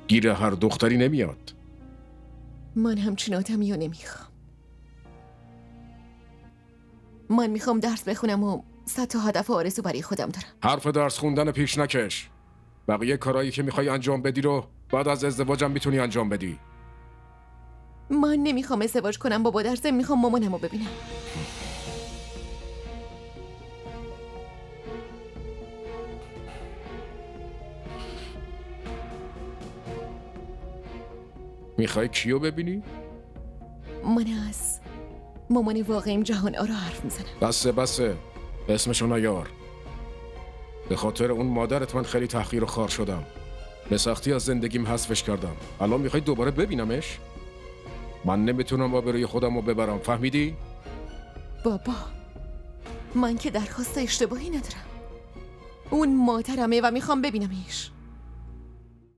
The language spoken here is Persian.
گیر هر دختری نمیاد. من همچین آدمی رو نمیخوام. من میخوام درس بخونم و 100 تا هدف و آرزو برای خودم دارم. حرف درس خوندن پیش نکش. بقیه کارهایی که میخوای انجام بدی رو بعد از ازدواجم میتونی انجام بدی. من نمیخوام ازدواج کنم بابا، در ضمن میخوام مامانم رو ببینم. میخوای کیو ببینی؟ من از مامان واقعیم جهان آرا حرف میزنم. بسه اسمشو نیار. به خاطر اون مادرت من خیلی تحقیر و خوار شدم. به سختی از زندگیم حذفش کردم. الان میخوای دوباره ببینمش؟ من نمیتونم آبروی خودم رو ببرم، فهمیدی؟ بابا من که درخواست اشتباهی ندارم. اون مادرمه و میخوام ببینمش.